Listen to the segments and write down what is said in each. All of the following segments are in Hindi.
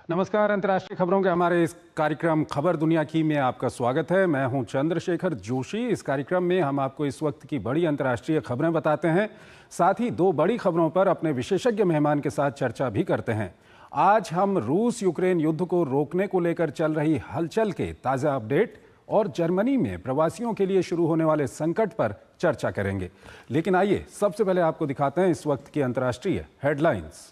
नमस्कार। अंतर्राष्ट्रीय खबरों के हमारे इस कार्यक्रम खबर दुनिया की में आपका स्वागत है। मैं हूं चंद्रशेखर जोशी। इस कार्यक्रम में हम आपको इस वक्त की बड़ी अंतर्राष्ट्रीय खबरें बताते हैं, साथ ही दो बड़ी खबरों पर अपने विशेषज्ञ मेहमान के साथ चर्चा भी करते हैं। आज हम रूस यूक्रेन युद्ध को रोकने को लेकर चल रही हलचल के ताज़ा अपडेट और जर्मनी में प्रवासियों के लिए शुरू होने वाले संकट पर चर्चा करेंगे। लेकिन आइए सबसे पहले आपको दिखाते हैं इस वक्त की अंतर्राष्ट्रीय हेडलाइंस।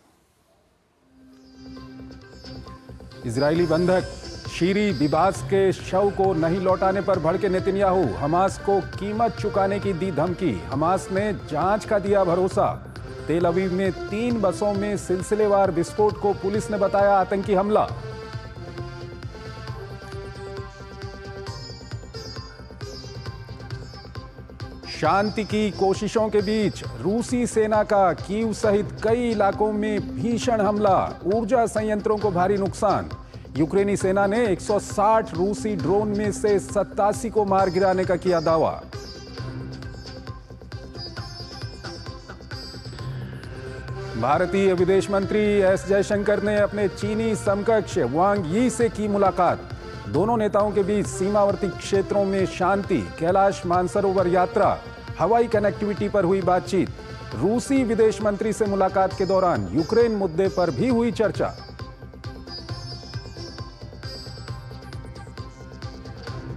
इजरायली बंधक शीरी बिबास के शव को नहीं लौटाने पर भड़के नेतन्याहू, हमास को कीमत चुकाने की दी धमकी। हमास ने जांच का दिया भरोसा। तेल अवीव में 3 बसों में सिलसिलेवार विस्फोट को पुलिस ने बताया आतंकी हमला। शांति की कोशिशों के बीच रूसी सेना का कीव सहित कई इलाकों में भीषण हमला, ऊर्जा संयंत्रों को भारी नुकसान। यूक्रेनी सेना ने 160 रूसी ड्रोन में से 87 को मार गिराने का किया दावा। भारतीय विदेश मंत्री एस जयशंकर ने अपने चीनी समकक्ष वांग यी से की मुलाकात। दोनों नेताओं के बीच सीमावर्ती क्षेत्रों में शांति, कैलाश मानसरोवर यात्रा, हवाई कनेक्टिविटी पर हुई बातचीत। रूसी विदेश मंत्री से मुलाकात के दौरान यूक्रेन मुद्दे पर भी हुई चर्चा।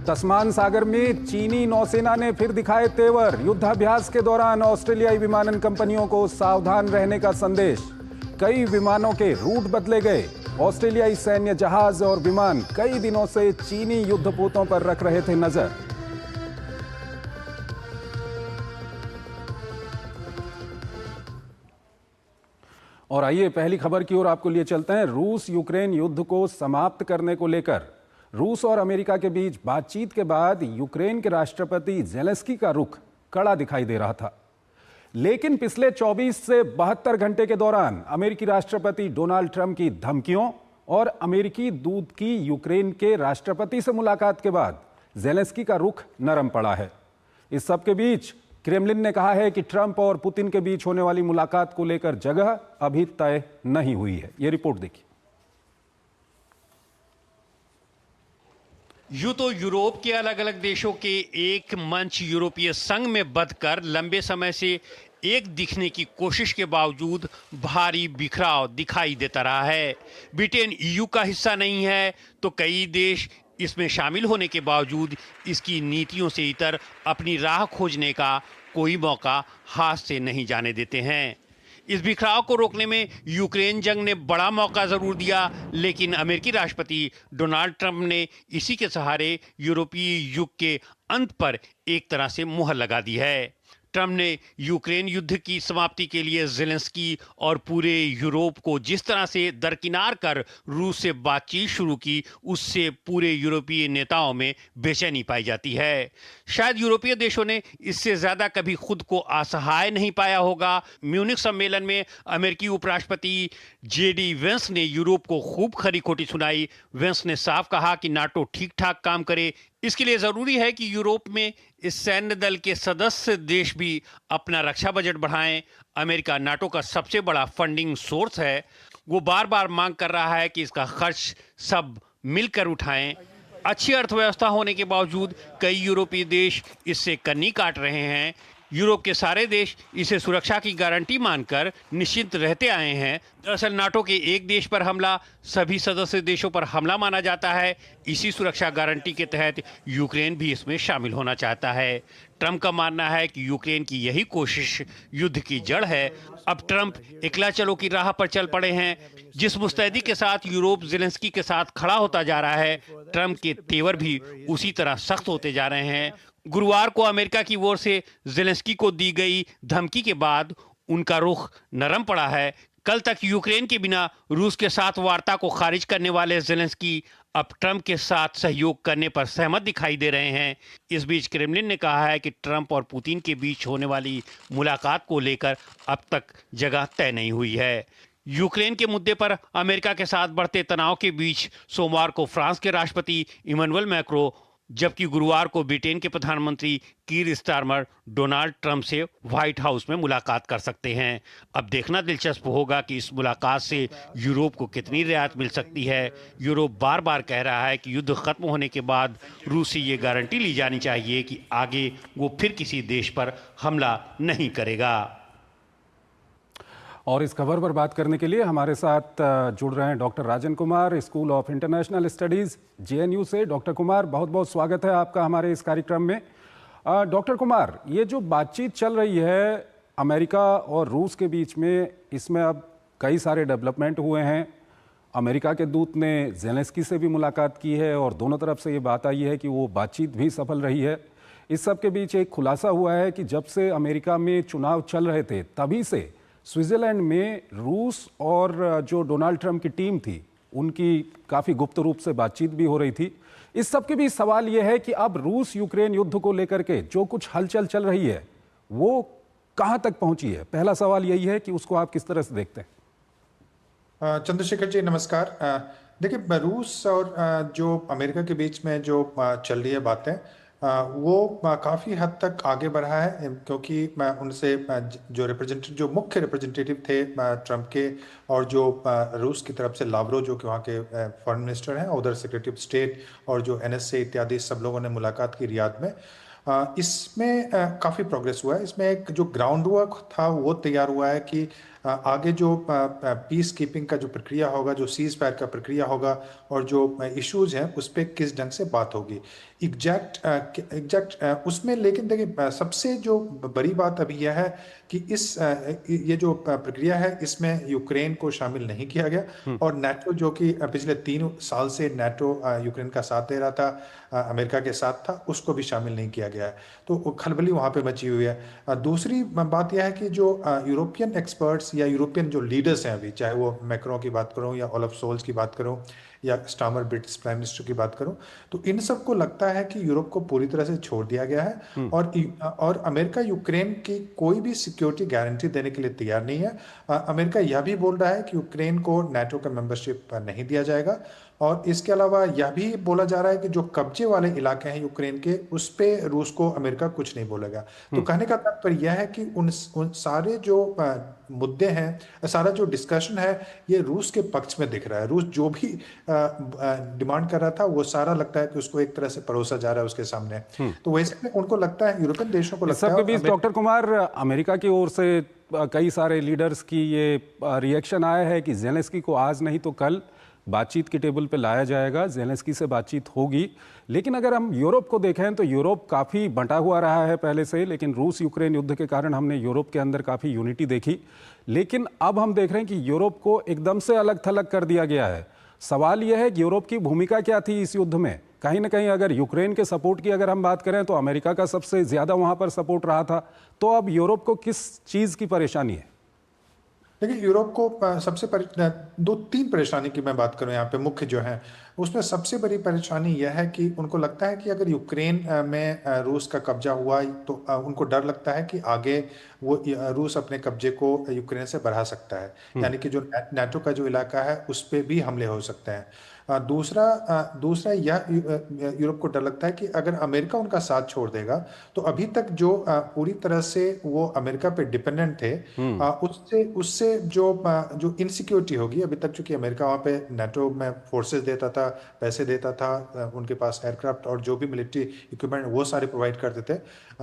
तस्मान सागर में चीनी नौसेना ने फिर दिखाए तेवर। युद्धाभ्यास के दौरान ऑस्ट्रेलियाई विमानन कंपनियों को सावधान रहने का संदेश। कई विमानों के रूट बदले गए। ऑस्ट्रेलियाई सैन्य जहाज और विमान कई दिनों से चीनी युद्धपोतों पर रख रहे थे नजर। और आइए पहली खबर की ओर आपको लिए चलते हैं। रूस यूक्रेन युद्ध को समाप्त करने को लेकर रूस और अमेरिका के बीच बातचीत के बाद यूक्रेन के राष्ट्रपति ज़ेलेंस्की का रुख कड़ा दिखाई दे रहा था। लेकिन पिछले 24 से 72 घंटे के दौरान अमेरिकी राष्ट्रपति डोनाल्ड ट्रंप की धमकियों और अमेरिकी दूत की यूक्रेन के राष्ट्रपति से मुलाकात के बाद ज़ेलेंस्की का रुख नरम पड़ा है। इस सब के बीच क्रेमलिन ने कहा है कि ट्रंप और पुतिन के बीच होने वाली मुलाकात को लेकर जगह अभी तय नहीं हुई है। यह रिपोर्ट देखिए। यूं तो यूरोप के अलग अलग देशों के एक मंच यूरोपीय संघ में बंधकर लंबे समय से एक दिखने की कोशिश के बावजूद भारी बिखराव दिखाई देता रहा है। ब्रिटेन ईयू का हिस्सा नहीं है तो कई देश इसमें शामिल होने के बावजूद इसकी नीतियों से इतर अपनी राह खोजने का कोई मौका हाथ से नहीं जाने देते हैं। इस बिखराव को रोकने में यूक्रेन जंग ने बड़ा मौका जरूर दिया, लेकिन अमेरिकी राष्ट्रपति डोनाल्ड ट्रंप ने इसी के सहारे यूरोपीय युग के अंत पर एक तरह से मुहर लगा दी है। ट्रंप ने यूक्रेन युद्ध की समाप्ति के लिए ज़ेलेंस्की और पूरे यूरोप को जिस तरह से दरकिनार कर रूस से बातचीत शुरू की, उससे पूरे यूरोपीय नेताओं में बेचैनी पाई जाती है। शायद यूरोपीय देशों ने इससे ज़्यादा कभी खुद को असहाय नहीं पाया होगा। म्यूनिख सम्मेलन में अमेरिकी उपराष्ट्रपति जेडी वेंस ने यूरोप को खूब खरी खोटी सुनाई। वेंस ने साफ कहा कि नाटो ठीक ठाक काम करे, इसके लिए जरूरी है कि यूरोप में इस सैन्य दल के सदस्य देश भी अपना रक्षा बजट बढ़ाएं। अमेरिका नाटो का सबसे बड़ा फंडिंग सोर्स है। वो बार बार मांग कर रहा है कि इसका खर्च सब मिलकर उठाएं। अच्छी अर्थव्यवस्था होने के बावजूद कई यूरोपीय देश इससे कन्नी काट रहे हैं। यूरोप के सारे देश इसे सुरक्षा की गारंटी मानकर निश्चिंत रहते आए हैं। दरअसल नाटो के एक देश पर हमला सभी सदस्य देशों पर हमला माना जाता है। इसी सुरक्षा गारंटी के तहत यूक्रेन भी इसमें शामिल होना चाहता है। ट्रंप का मानना है कि यूक्रेन की यही कोशिश युद्ध की जड़ है। अब ट्रंप एकला चलो की राह पर चल पड़े हैं। जिस मुस्तैदी के साथ यूरोप ज़ेलेंस्की के साथ खड़ा होता जा रहा है, ट्रंप के तेवर भी उसी तरह सख्त होते जा रहे हैं। गुरुवार को अमेरिका की ओर से ज़ेलेंस्की को दी गई धमकी के बाद उनका रुख नरम पड़ा है। कल तक यूक्रेन के बिना रूस के साथ वार्ता को खारिज करने वाले ज़ेलेंस्की अब ट्रंप के साथ सहयोग करने पर सहमत दिखाई दे रहे हैं। इस बीच क्रेमलिन ने कहा है कि ट्रंप और पुतिन के बीच होने वाली मुलाकात को लेकर अब तक जगह तय नहीं हुई है। यूक्रेन के मुद्दे पर अमेरिका के साथ बढ़ते तनाव के बीच सोमवार को फ्रांस के राष्ट्रपति इमैनुअल मैक्रों जबकि गुरुवार को ब्रिटेन के प्रधानमंत्री कीर स्टारमर डोनाल्ड ट्रंप से व्हाइट हाउस में मुलाकात कर सकते हैं। अब देखना दिलचस्प होगा कि इस मुलाकात से यूरोप को कितनी रियायत मिल सकती है। यूरोप बार बार कह रहा है कि युद्ध खत्म होने के बाद रूस से ये गारंटी ली जानी चाहिए कि आगे वो फिर किसी देश पर हमला नहीं करेगा। और इस खबर पर बात करने के लिए हमारे साथ जुड़ रहे हैं doctor Rajan Kumar, school of international studies JNU से। डॉक्टर कुमार, बहुत बहुत स्वागत है आपका हमारे इस कार्यक्रम में। डॉक्टर कुमार, ये जो बातचीत चल रही है अमेरिका और रूस के बीच में, इसमें अब कई सारे डेवलपमेंट हुए हैं। अमेरिका के दूत ने ज़ेलेंस्की से भी मुलाकात की है और दोनों तरफ से ये बात आई है कि वो बातचीत भी सफल रही है। इस सब के बीच एक खुलासा हुआ है कि जब से अमेरिका में चुनाव चल रहे थे तभी से स्विट्जरलैंड में रूस और जो डोनाल्ड ट्रंप की टीम थी उनकी काफ़ी गुप्त रूप से बातचीत भी हो रही थी। इस सब के बीच सवाल यह है कि अब रूस यूक्रेन युद्ध को लेकर के जो कुछ हलचल चल रही है वो कहां तक पहुंची है। पहला सवाल यही है कि उसको आप किस तरह से देखते हैं। चंद्रशेखर जी नमस्कार। देखिए, रूस और जो अमेरिका के बीच में जो चल रही है बातें, वो काफ़ी हद तक आगे बढ़ा है, क्योंकि उनसे जो मुख्य रिप्रेजेंटेटिव थे ट्रंप के, और जो रूस की तरफ से लावरो, जो कि वहाँ के फॉरेन मिनिस्टर हैं, उधर सेक्रेटरी ऑफ स्टेट, और जो एनएसए इत्यादि सब लोगों ने मुलाकात की रियाद में। इसमें काफ़ी प्रोग्रेस हुआ है। इसमें एक जो ग्राउंड वर्क था वो तैयार हुआ है कि आगे जो पीस कीपिंग का जो प्रक्रिया होगा, जो सीज फायर का प्रक्रिया होगा, और जो इश्यूज हैं उस पर किस ढंग से बात होगी एग्जैक्ट उसमें। लेकिन देखिए, सबसे जो बड़ी बात अभी यह है कि ये जो प्रक्रिया है इसमें यूक्रेन को शामिल नहीं किया गया, और नाटो, जो कि पिछले 3 साल से नाटो यूक्रेन का साथ दे रहा था, अमेरिका के साथ था, उसको भी शामिल नहीं किया गया है। तो खलबली वहाँ पे मची हुई है। दूसरी बात यह है कि जो यूरोपियन एक्सपर्ट्स या यूरोपियन जो लीडर्स हैं अभी, चाहे वो मैक्रों की बात करूं या ओलफ सोल्स की बात करूं या स्टामर ब्रिटिश प्राइम मिनिस्टर की बात करूं, तो इन सबको लगता है कि यूरोप को पूरी तरह से छोड़ दिया गया है, और अमेरिका यूक्रेन की कोई भी सिक्योरिटी गारंटी देने के लिए तैयार नहीं है। अमेरिका यह भी बोल रहा है कि यूक्रेन को नाटो का मेंबरशिप नहीं दिया जाएगा, और इसके अलावा यह भी बोला जा रहा है कि जो कब्जे वाले इलाके हैं यूक्रेन के, उस पे रूस को अमेरिका कुछ नहीं बोलेगा। तो कहने का तात्पर्य यह है कि उन सारे जो मुद्दे हैं, सारा जो डिस्कशन है, ये रूस के पक्ष में दिख रहा है। रूस जो भी डिमांड कर रहा था वो सारा लगता है कि उसको एक तरह से परोसा जा रहा है उसके सामने। तो वैसे में उनको लगता है, यूरोपियन देशों को लगता है। सबके बीच डॉक्टर कुमार, अमेरिका की ओर से कई सारे लीडर्स की ये रिएक्शन आया है कि ज़ेलेंस्की को आज नहीं तो कल बातचीत के टेबल पे लाया जाएगा, ज़ेलेंस्की से बातचीत होगी। लेकिन अगर हम यूरोप को देखें तो यूरोप काफ़ी बंटा हुआ रहा है पहले से, लेकिन रूस यूक्रेन युद्ध के कारण हमने यूरोप के अंदर काफ़ी यूनिटी देखी। लेकिन अब हम देख रहे हैं कि यूरोप को एकदम से अलग थलग कर दिया गया है। सवाल यह है कि यूरोप की भूमिका क्या थी इस युद्ध में। कहीं ना कहीं अगर यूक्रेन के सपोर्ट की अगर हम बात करें तो अमेरिका का सबसे ज़्यादा वहाँ पर सपोर्ट रहा था। तो अब यूरोप को किस चीज़ की परेशानी है? देखिए, यूरोप को सबसे 2-3 परेशानी की मैं बात करूं यहाँ पे, मुख्य जो है उसमें सबसे बड़ी परेशानी यह है कि उनको लगता है कि अगर यूक्रेन में रूस का कब्जा हुआ तो उनको डर लगता है कि आगे वो रूस अपने कब्जे को यूक्रेन से बढ़ा सकता है, यानी कि जो नाटो का जो इलाका है उस पर भी हमले हो सकते हैं। दूसरा यह यूरोप को डर लगता है कि अगर अमेरिका उनका साथ छोड़ देगा तो अभी तक जो पूरी तरह से वो अमेरिका पे डिपेंडेंट थे, उससे जो इनसिक्योरिटी होगी। अभी तक चूंकि अमेरिका वहाँ पे नाटो में फोर्सेस देता था, पैसे देता था, उनके पास एयरक्राफ्ट और जो भी मिलिट्री इक्विपमेंट वो सारे प्रोवाइड करते थे,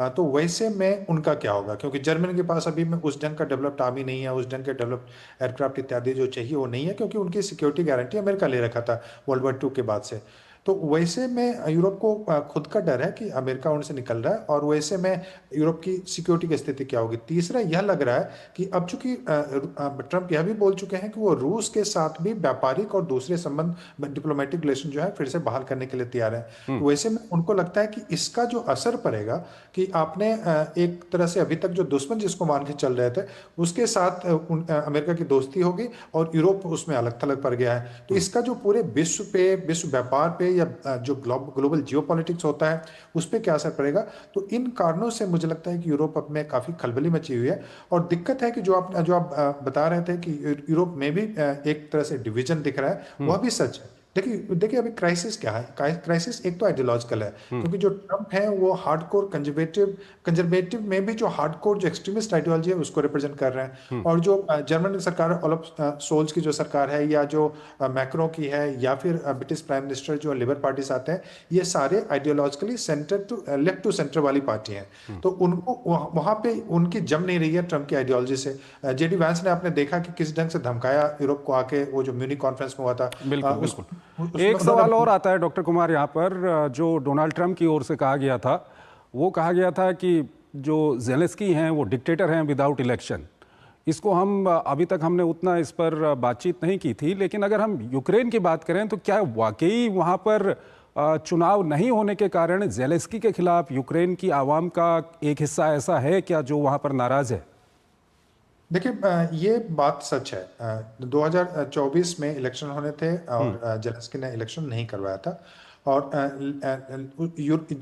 तो वैसे में उनका क्या होगा, क्योंकि जर्मनी के पास अभी में उस ढंग का डेवलप्ड आर्मी नहीं है, उस ढंग के डेवलप्ड एयरक्राफ्ट इत्यादि जो चाहिए वो नहीं है, क्योंकि उनकी सिक्योरिटी गारंटी अमेरिका ले रखा था वर्ल्ड वॉर 2 के बाद से। तो वैसे में यूरोप को खुद का डर है कि अमेरिका उनसे निकल रहा है, और वैसे में यूरोप की सिक्योरिटी की स्थिति क्या होगी। तीसरा यह लग रहा है कि अब चूंकि ट्रंप यह भी बोल चुके हैं कि वो रूस के साथ भी व्यापारिक और दूसरे संबंध, डिप्लोमेटिक रिलेशन जो है फिर से बहाल करने के लिए तैयार है। तो वैसे में उनको लगता है कि इसका जो असर पड़ेगा कि आपने एक तरह से अभी तक जो दुश्मन जिसको मान के चल रहे थे उसके साथ अमेरिका की दोस्ती होगी, और यूरोप उसमें अलग थलग पड़ गया है। तो इसका जो पूरे विश्व व्यापार पे या जो ग्लोबल जियोपॉलिटिक्स होता है उस पर क्या असर पड़ेगा। तो इन कारणों से मुझे लगता है कि यूरोप अब में काफी खलबली मची हुई है, और दिक्कत है कि जो आप बता रहे थे कि यूरोप में भी एक तरह से डिवीजन दिख रहा है, वह भी सच है। देखिए अभी क्राइसिस क्या है। क्राइसिस एक तो आइडियोलॉजिकल है, क्योंकि जो ट्रम्प है वो हार्डकोर कंजर्वेटिव में भी जो हार्डकोर जो एक्सट्रीमिस्ट आइडियोलॉजी है उसको रिप्रेजेंट कर रहे हैं। और जो जर्मन सरकार ओलफ सोल्स की जो सरकार है, या जो मैक्रो की है, या फिर ब्रिटिश प्राइम मिनिस्टर जो लिबर पार्टी से आते हैं, ये सारे ideologically centre to left to centre वाली पार्टी हैं। तो उनको वहां पे उनकी जम नहीं रही है ट्रम्प की आइडियोलॉजी से। जेडी वैंस ने आपने देखा कि किस ढंग से धमकाया यूरोप को आके, वो जो म्यूनिक कॉन्फ्रेंस में हुआ था। बिल्कुल बिल्कुल। एक सवाल और आता है डॉक्टर कुमार यहाँ पर, जो डोनाल्ड ट्रंप की ओर से कहा गया था, वो कहा गया था कि जो ज़ेलेंस्की हैं वो डिक्टेटर हैं विदाउट इलेक्शन। इसको हम अभी तक हमने उतना इस पर बातचीत नहीं की थी, लेकिन अगर हम यूक्रेन की बात करें तो क्या वाकई वहाँ पर चुनाव नहीं होने के कारण ज़ेलेंस्की के खिलाफ यूक्रेन की आवाम का एक हिस्सा ऐसा है क्या जो वहाँ पर नाराज है? देखिए ये बात सच है। 2024 में इलेक्शन होने थे और जेलेंस्की ने इलेक्शन नहीं करवाया था। और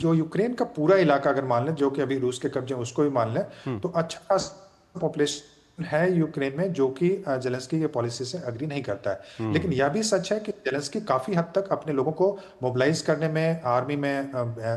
जो यूक्रेन का पूरा इलाका अगर मान लें, जो कि अभी रूस के कब्जे में, उसको भी मान लें, तो अच्छा खासा पॉपुलेशन है यूक्रेन में जो कि जेलेंस्की के पॉलिसी से अग्री नहीं करता है। लेकिन यह भी सच है कि जेलेंस्की काफी हद तक अपने लोगों को मोबिलाइज करने में, आर्मी में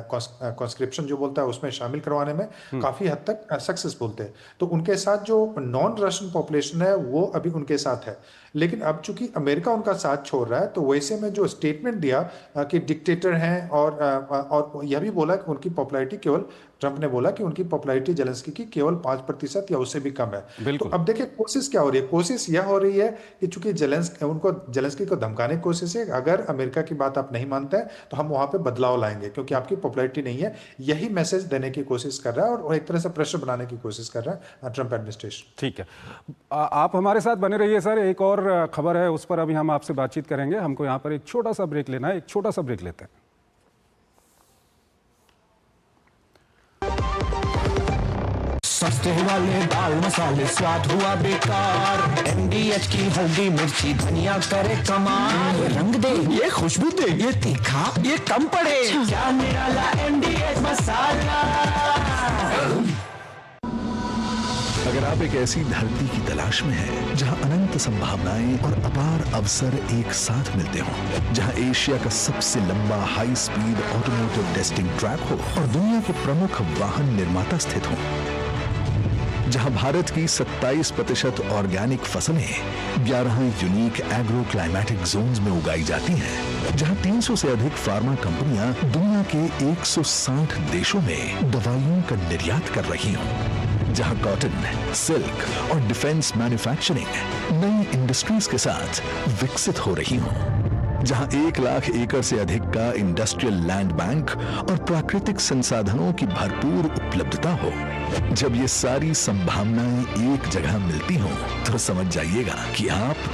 कॉन्स्क्रिप्शन जो बोलता है उसमें शामिल करवाने में काफी हद तक सक्सेसफुल थे। तो उनके साथ जो नॉन रशियन पॉपुलेशन है वो अभी उनके साथ है। लेकिन अब चूंकि अमेरिका उनका साथ छोड़ रहा है, तो वैसे में जो स्टेटमेंट दिया कि डिक्टेटर हैं, और यह भी बोला कि उनकी पॉपुलैरिटी केवल, ट्रंप ने बोला कि उनकी पॉपुलैरिटी जेलेंस्की की केवल 5% या उससे भी कम है। तो अब देखिए कोशिश क्या हो रही है। कोशिश यह हो रही है कि चूंकि जेलेंस्की को धमकाने की कोशिश है, अगर अमेरिका की बात आप नहीं मानते हैं तो हम वहां पे बदलाव लाएंगे, क्योंकि आपकी पॉपुलैरिटी नहीं है। यही मैसेज देने की कोशिश कर रहा है और एक तरह से प्रेशर बनाने की कोशिश कर रहा है ट्रंप एडमिनिस्ट्रेशन। ठीक है, आप हमारे साथ बने रहिए सर। एक और खबर है, उस पर अभी हम आपसे बातचीत करेंगे। हमको यहाँ पर एक छोटा सा ब्रेक लेना है, एक छोटा सा ब्रेक लेते हैं। सस्ते वाले दाल मसाले स्वाद हुआ बेकार, एमडीएच की होगी मिर्ची धनिया करे कमाल, रंग दे ये खुशबू दे ये तीखा ये कम पड़े, क्या निराला एमडीएच मसाला। अगर आप एक ऐसी धरती की तलाश में हैं जहां अनंत संभावनाएं और अपार अवसर एक साथ मिलते हों, जहां एशिया का सबसे लंबा high speed automotive testing track हो और दुनिया के प्रमुख वाहन निर्माता स्थित हों, जहां भारत की 27% ऑर्गेनिक फसलें 11 यूनिक एग्रो क्लाइमेटिक जोन्स में उगाई जाती हैं, जहां 300 से अधिक फार्मा कंपनियां दुनिया के 160 देशों में दवाइयों का निर्यात कर रही हों, जहां कॉटन, सिल्क और डिफेंस मैन्युफैक्चरिंग नई इंडस्ट्रीज के साथ विकसित हो रही हों, जहां 1 लाख एकड़ से अधिक का इंडस्ट्रियल लैंड बैंक और प्राकृतिक संसाधनों की भरपूर उपलब्धता हो, जब ये सारी संभावनाएं एक जगह मिलती हों, तो समझ जाइएगा कि आप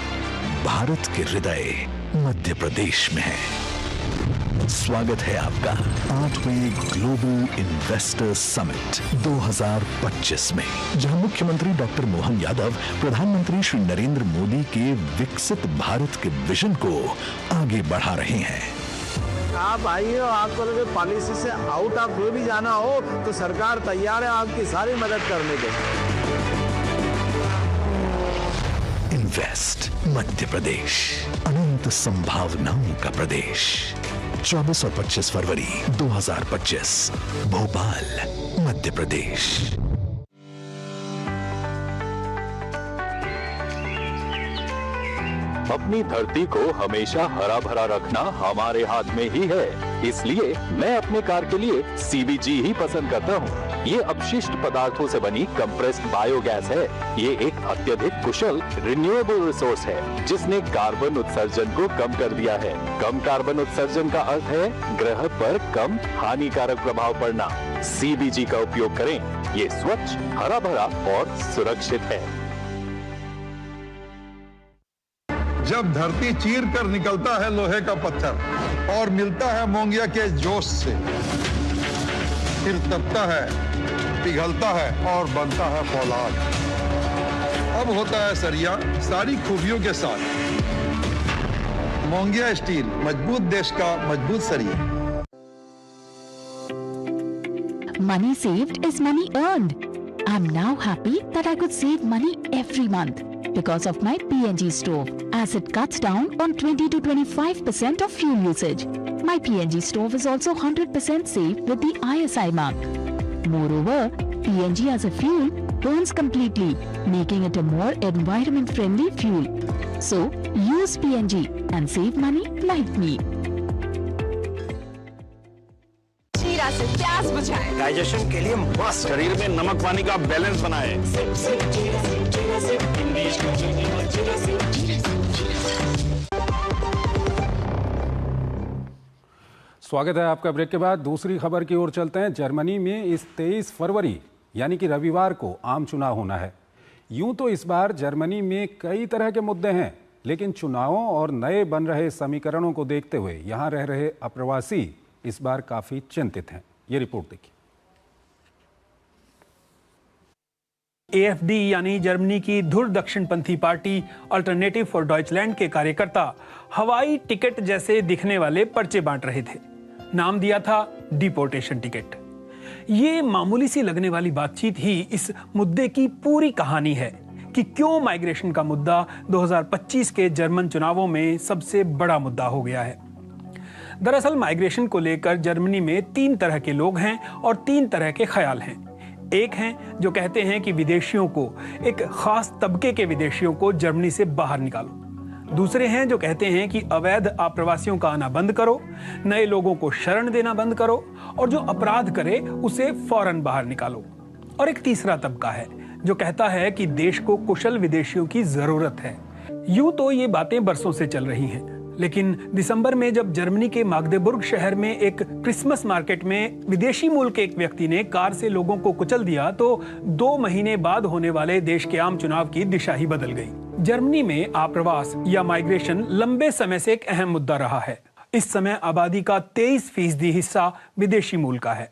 भारत के हृदय मध्य प्रदेश में हैं। स्वागत है आपका 8वें ग्लोबल इन्वेस्टर समिट 2025 में, जहां मुख्यमंत्री डॉक्टर मोहन यादव प्रधानमंत्री श्री नरेंद्र मोदी के विकसित भारत के विजन को आगे बढ़ा रहे हैं। आप आइए और आपको अगर पॉलिसी से आउट ऑफ वे भी जाना हो तो सरकार तैयार है आपकी सारी मदद करने के। इन्वेस्ट मध्य प्रदेश, अनंत संभावनाओं का प्रदेश। 24 और 25 फरवरी 2025, भोपाल, मध्य प्रदेश। अपनी धरती को हमेशा हरा भरा रखना हमारे हाथ में ही है, इसलिए मैं अपने कार के लिए सीबीजी ही पसंद करता हूँ। ये अपशिष्ट पदार्थों से बनी कंप्रेस्ड बायोगैस है। ये एक अत्यधिक कुशल रिन्यूएबल रिसोर्स है, जिसने कार्बन उत्सर्जन को कम कर दिया है। कम कार्बन उत्सर्जन का अर्थ है ग्रह पर कम हानिकारक प्रभाव पड़ना। सीबीजी का उपयोग करें, ये स्वच्छ, हरा भरा और सुरक्षित है। जब धरती चीर कर निकलता है लोहे का पत्थर और मिलता है मोंगिया के जोश से, फिर तपता है, पिघलता है और बनता है फौलाद। अब होता है सरिया सारी खूबियों के साथ। मोंगिया स्टील, मजबूत देश का मजबूत सरिया। Money saved is money earned. I'm now happy that I could save money every month. because of my PNG stove, as it cuts down on 20 to 25% of fuel usage. My PNG stove is also 100% safe with the ISI mark. Moreover, PNG as a fuel burns completely, making it a more environment-friendly fuel. So, use PNG and save money like me. जीरा से प्यास बुझाएं, डाइजेशन के लिए मस्त, शरीर में नमक पानी का बैलेंस बनाए। स्वागत है आपका। ब्रेक के बाद दूसरी खबर की ओर चलते हैं। जर्मनी में इस 23 फरवरी यानी कि रविवार को आम चुनाव होना है। यूं तो इस बार जर्मनी में कई तरह के मुद्दे हैं, लेकिन चुनावों और नए बन रहे समीकरणों को देखते हुए यहां रह रहे अप्रवासी इस बार काफी चिंतित हैं। ये रिपोर्ट देखिए। AfD यानी जर्मनी की धुर दक्षिणपंथी पार्टी अल्टरनेटिव फॉर डॉइचलैंड के कार्यकर्ता हवाई टिकट जैसे दिखने वाले पर्चे बांट रहे थे। नाम दिया था डिपोर्टेशन टिकट। ये मामूली सी लगने वाली बातचीत ही इस मुद्दे की पूरी कहानी है कि क्यों माइग्रेशन का मुद्दा 2025 के जर्मन चुनावों में सबसे बड़ा मुद्दा हो गया है। दरअसल माइग्रेशन को लेकर जर्मनी में 3 तरह के लोग हैं और 3 तरह के ख्याल हैं। एक हैं जो कहते हैं कि विदेशियों को, एक खास तबके के विदेशियों को जर्मनी से बाहर निकालो। दूसरे हैं जो कहते हैं कि अवैध आप्रवासियों का आना बंद करो, नए लोगों को शरण देना बंद करो और जो अपराध करे उसे फौरन बाहर निकालो। और एक तीसरा तबका है जो कहता है कि देश को कुशल विदेशियों की जरूरत है। यूं तो ये बातें बरसों से चल रही हैं, लेकिन दिसंबर में जब जर्मनी के माग्देबुर्ग शहर में एक क्रिसमस मार्केट में विदेशी मूल के एक व्यक्ति ने कार से लोगों को कुचल दिया, तो 2 महीने बाद होने वाले देश के आम चुनाव की दिशा ही बदल गई। जर्मनी में आप्रवास या माइग्रेशन लंबे समय से एक अहम मुद्दा रहा है। इस समय आबादी का 23% हिस्सा विदेशी मूल का है।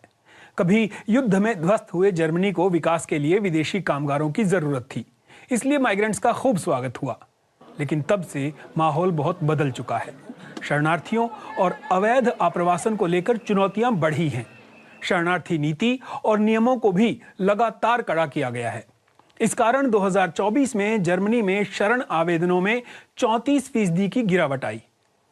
कभी युद्ध में ध्वस्त हुए जर्मनी को विकास के लिए विदेशी कामगारों की जरूरत थी, इसलिए माइग्रेंट्स का खूब स्वागत हुआ। लेकिन तब से माहौल बहुत बदल चुका है। शरणार्थियों और अवैध आप्रवासन को लेकर चुनौतियां बढ़ी हैं। शरणार्थी नीति और नियमों को भी लगातार कड़ा किया गया है। इस कारण 2024 में जर्मनी में शरण आवेदनों में 34% की गिरावट आई।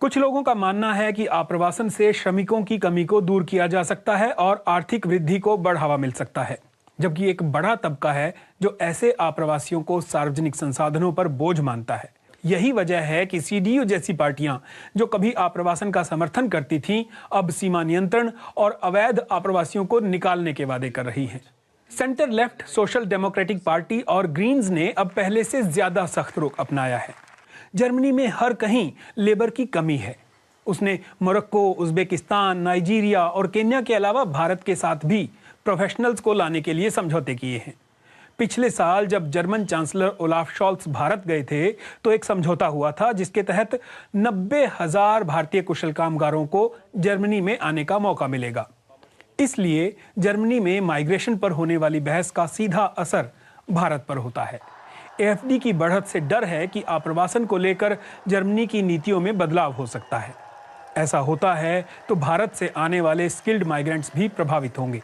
कुछ लोगों का मानना है कि आप्रवासन से श्रमिकों की कमी को दूर किया जा सकता है और आर्थिक वृद्धि को बढ़ावा मिल सकता है, जबकि एक बड़ा तबका है जो ऐसे आप्रवासियों को सार्वजनिक संसाधनों पर बोझ मानता है। यही वजह है कि CDU जैसी पार्टियां जो कभी आप्रवासन का समर्थन करती थीं, अब सीमा नियंत्रण और अवैध आप्रवासियों को निकालने के वादे कर रही हैं। Centre left social democratic party और ग्रीन्स ने अब पहले से ज्यादा सख्त रुख अपनाया है। जर्मनी में हर कहीं लेबर की कमी है। उसने मोरक्को, उज्बेकिस्तान, नाइजीरिया और केन्या के अलावा भारत के साथ भी प्रोफेशनल्स को लाने के लिए समझौते किए हैं। पिछले साल जब जर्मन चांसलर ओलाफ शॉल्ट्स भारत गए थे, तो एक समझौता हुआ था जिसके तहत 90,000 भारतीय कुशल कामगारों को जर्मनी में आने का मौका मिलेगा। इसलिए जर्मनी में माइग्रेशन पर होने वाली बहस का सीधा असर भारत पर होता है। AfD की बढ़त से डर है कि आप्रवासन को लेकर जर्मनी की नीतियों में बदलाव हो सकता है। ऐसा होता है तो भारत से आने वाले स्किल्ड माइग्रेंट्स भी प्रभावित होंगे।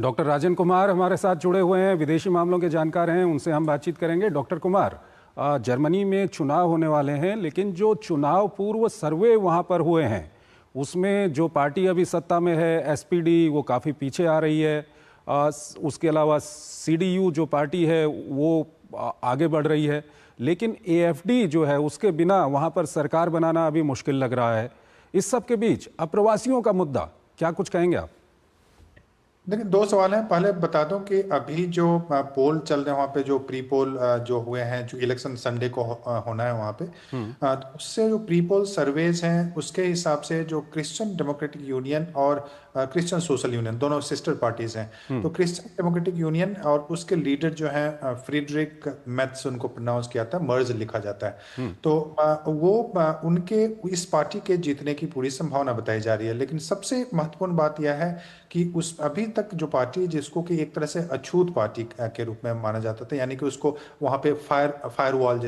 डॉक्टर राजन कुमार हमारे साथ जुड़े हुए हैं, विदेशी मामलों के जानकार हैं, उनसे हम बातचीत करेंगे। डॉक्टर कुमार, जर्मनी में चुनाव होने वाले हैं, लेकिन जो चुनाव पूर्व सर्वे वहां पर हुए हैं उसमें जो पार्टी अभी सत्ता में है SPD, वो काफ़ी पीछे आ रही है। उसके अलावा CDU जो पार्टी है वो आगे बढ़ रही है, लेकिन AfD जो है उसके बिना वहां पर सरकार बनाना अभी मुश्किल लग रहा है। इस सब के बीच अप्रवासियों का मुद्दा, क्या कुछ कहेंगे आप? देखिए, 2 सवाल हैं। पहले बता दूं कि अभी जो पोल चल रहे हैं वहाँ पे, जो प्री पोल जो हुए हैं, जो इलेक्शन संडे को होना है वहाँ पे, उससे जो प्री पोल सर्वेज हैं उसके हिसाब से जो क्रिश्चियन डेमोक्रेटिक यूनियन और क्रिश्चियन सोशल यूनियन, दोनों सिस्टर पार्टीज हैं। तो क्रिश्चियन डेमोक्रेटिक यूनियन और उसके लीडर जो हैं फ्रीडरिक मेट्ज, उनको प्रोनाउंस किया था, मर्ज लिखा जाता है। तो वो उनके इस पार्टी के जीतने की पूरी संभावना बताई जा रही है। लेकिन सबसे महत्वपूर्ण बात यह है कि उस अभी तक जो पार्टी जिसको कि एक तरह से अछूत पार्टी के रूप में माना जाता था, यानी कि उसको वहां पे फायरवॉल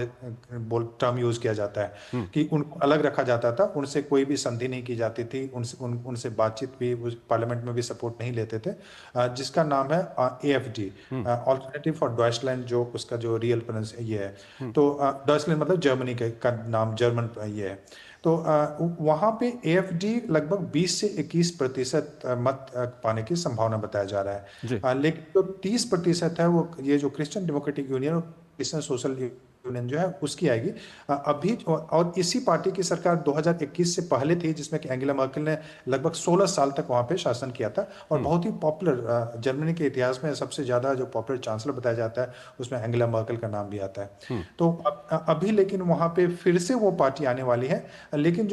टर्म यूज किया जाता है कि उनको अलग रखा जाता था, उनसे कोई भी संधि नहीं की जाती थी, उनसे बातचीत भी, पार्लियामेंट में भी सपोर्ट नहीं लेते थे, जिसका नाम है AfD, अल्टरनेटिव फॉर डॉइचलैंड, जो उसका जो रियल ये है। तो डॉइचलैंड मतलब जर्मनी का नाम, जर्मन ये है। तो वहां पे AfD लगभग 20 से 21% मत पाने की संभावना बताया जा रहा है, लेकिन जो 30% है वो ये जो क्रिश्चियन डेमोक्रेटिक यूनियन और क्रिश्चियन सोशल यूनियन जो है उसकी आएगी अभी। और इसी पार्टी की सरकार 2021 से पहले थी, जिसमें कि एंगेला मर्केल ने लगभग 16 साल तक वहां पे शासन किया था, और बहुत ही पॉपुलर, जर्मनी के इतिहास में सबसे ज्यादा जो पॉपुलर चांसलर बताया जाता है उसमें एंगेला मर्केल का नाम भी आता है। तो अभी लेकिन वहां पे फिर से वो पार्टी आने वाली है, लेकिन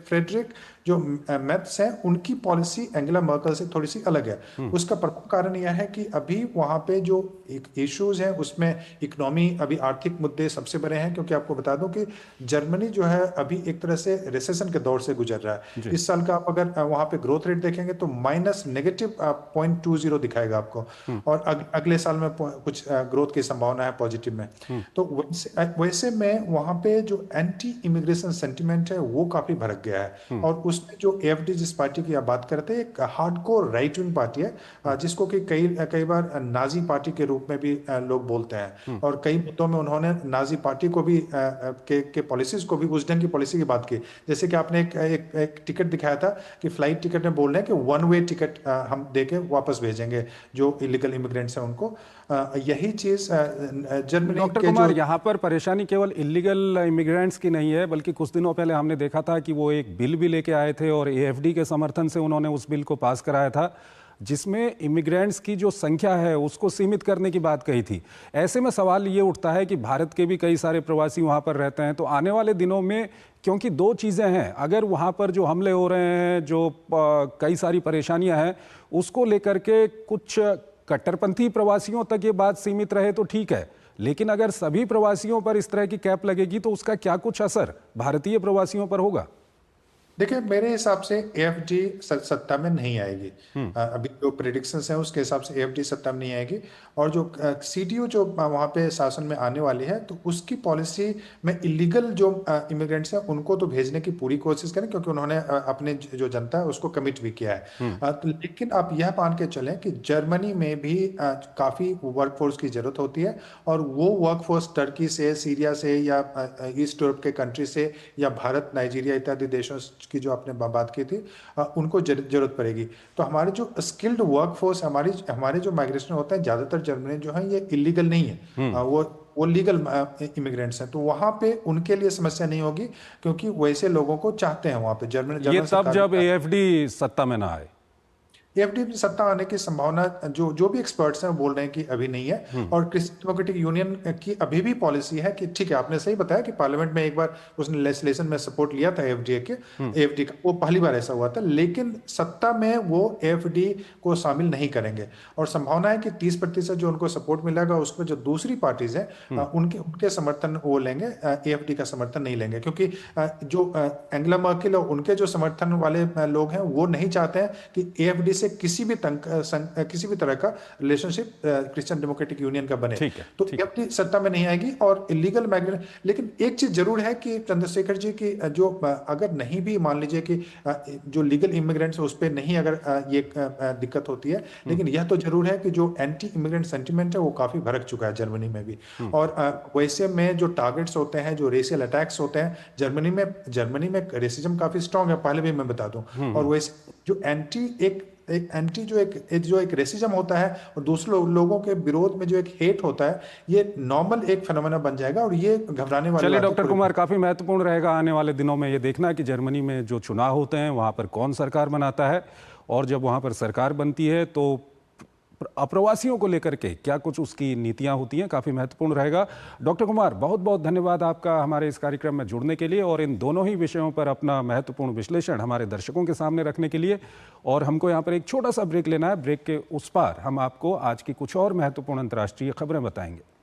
फ्रेडरिक जो मेर्ज हैं, उनकी पॉलिसी एंगेला मर्केल से थोड़ी सी अलग है। उसका प्रमुख कारण यह है कि अभी वहां पे जो इश्यूज हैं उसमें इकोनॉमी, अभी आर्थिक मुद्दे सबसे बड़े हैं, क्योंकि आपको बता दूं कि जर्मनी जो है अभी एक तरह से रिसेशन के दौर से गुजर रहा है। इस साल का आप अगर वहां पे ग्रोथ रेट देखेंगे तो -0.20 दिखाएगा आपको, और अगले साल में कुछ ग्रोथ की संभावना है पॉजिटिव में। तो वैसे में वहां पे जो एंटी इमिग्रेशन सेंटिमेंट है वो काफी भड़क गया है, और उसमें जो AfD जिस पार्टी की आप बात करते हैं, एक हार्डकोर राइट विंग पार्टी है, जिसको कि कई बार नाजी पार्टी के रूप में भी लोग बोलते हैं, और कई मुद्दों में उन्होंने नाजी पार्टी को भी के पॉलिसीज को भी, उस ढंग की पॉलिसी की बात की। जैसे कि आपने एक टिकट दिखाया था कि फ्लाइट टिकट में बोल रहे हैं कि 1 वे टिकट हम देके वापस भेजेंगे जो इलीगल इमिग्रेंट्स हैं उनको। यही चीज जर्मनी। डॉक्टर कुमार, यहाँ पर परेशानी केवल इलीगल इमिग्रेंट्स की नहीं है, बल्कि कुछ दिनों पहले हमने देखा था कि वो एक बिल भी लेके आए थे और AfD के समर्थन से उन्होंने उस बिल को पास कराया था, जिसमें इमिग्रेंट्स की जो संख्या है उसको सीमित करने की बात कही थी। ऐसे में सवाल ये उठता है कि भारत के भी कई सारे प्रवासी वहाँ पर रहते हैं, तो आने वाले दिनों में, क्योंकि दो चीज़ें हैं, अगर वहाँ पर जो हमले हो रहे हैं, जो कई सारी परेशानियाँ हैं, उसको लेकर के कुछ कट्टरपंथी प्रवासियों तक ये बात सीमित रहे तो ठीक है, लेकिन अगर सभी प्रवासियों पर इस तरह की कैप लगेगी तो उसका क्या कुछ असर भारतीय प्रवासियों पर होगा? देखिए, मेरे हिसाब से AfD सत्ता में नहीं आएगी। अभी जो प्रेडिक्शंस हैं उसके हिसाब से AfD सत्ता में नहीं आएगी, और जो CDU जो वहाँ पे शासन में आने वाली है, तो उसकी पॉलिसी में इलीगल जो इमिग्रेंट्स हैं उनको तो भेजने की पूरी कोशिश करें, क्योंकि उन्होंने अपने जो जनता है उसको कमिट भी किया है। लेकिन आप यह मान के चलें कि जर्मनी में भी काफ़ी वर्कफोर्स की जरूरत होती है, और वो वर्कफोर्स टर्की से, सीरिया से, या ईस्ट यूरोप के कंट्री से, या भारत, नाइजीरिया इत्यादि देशों की जो आपने बात की थी, उनको जरूरत पड़ेगी। तो हमारे जो स्किल्ड वर्कफोर्स, हमारे जो माइग्रेशन होते हैं, ज्यादातर जर्मनी जो है ये इलीगल नहीं है, वो लीगल इमिग्रेंट्स हैं, तो वहां पे उनके लिए समस्या नहीं होगी, क्योंकि वैसे लोगों को चाहते हैं वहां पे जर्मन। ये तब जब AfD सत्ता में ना आए। AfD में सत्ता आने की संभावना जो भी एक्सपर्ट्स हैं वो बोल रहे हैं कि अभी नहीं है। और क्रिश्चियन डेमोक्रेटिक यूनियन की अभी भी पॉलिसी है कि ठीक है, आपने सही बताया कि पार्लियामेंट में एक बार उसने लेजिस्लेशन में सपोर्ट लिया था AfD का, वो पहली बार ऐसा हुआ था, लेकिन सत्ता में वो AfD को शामिल नहीं करेंगे, और संभावना है कि 30% जो उनको सपोर्ट मिलेगा उसमें जो दूसरी पार्टीज हैं उनके समर्थन वो लेंगे, AfD का समर्थन नहीं लेंगे, क्योंकि जो एंगेला मर्केल और उनके जो समर्थन वाले लोग हैं वो नहीं चाहते हैं कि AfD से किसी भी तरह का रिलेशनशिप क्रिश्चियन डेमोक्रेटिक यूनियन का बने। तो AfD सत्ता में नहीं आएगी, और इलीगल माइग्रेंट। लेकिन एक चीज जरूर है कि चंद्रशेखर जी की जो अगर नहीं भी मान लीजिए कि जो लीगल इमिग्रेंट्स उस पर नहीं अगर ये दिक्कत होती है, लेकिन यह तो जरूर है कि जो एंटी इमिग्रेंट सेंटिमेंट है वो काफी भड़क चुका है जर्मनी में भी। और वैसे में जो टारगेट्स होते हैं, जो रेशियल अटैक्स होते हैं, जर्मनी में रेसिज्म काफी स्ट्रांग है, पहले भी मैं बता दूं। और वैसे जो एक रेसिज्म होता है, और दूसरे लोगों के विरोध में जो एक हेट होता है, ये नॉर्मल एक फिनोमेना बन जाएगा, और ये घबराने वाली। चलिए डॉक्टर कुमार, काफी महत्वपूर्ण रहेगा आने वाले दिनों में ये देखना कि जर्मनी में जो चुनाव होते हैं वहां पर कौन सरकार बनाता है, और जब वहां पर सरकार बनती है तो अप्रवासियों को लेकर के क्या कुछ उसकी नीतियां होती हैं, काफ़ी महत्वपूर्ण रहेगा। डॉक्टर कुमार, बहुत बहुत धन्यवाद आपका हमारे इस कार्यक्रम में जुड़ने के लिए, और इन दोनों ही विषयों पर अपना महत्वपूर्ण विश्लेषण हमारे दर्शकों के सामने रखने के लिए। और हमको यहाँ पर एक छोटा सा ब्रेक लेना है, ब्रेक के उस पार हम आपको आज की कुछ और महत्वपूर्ण अंतर्राष्ट्रीय खबरें बताएंगे।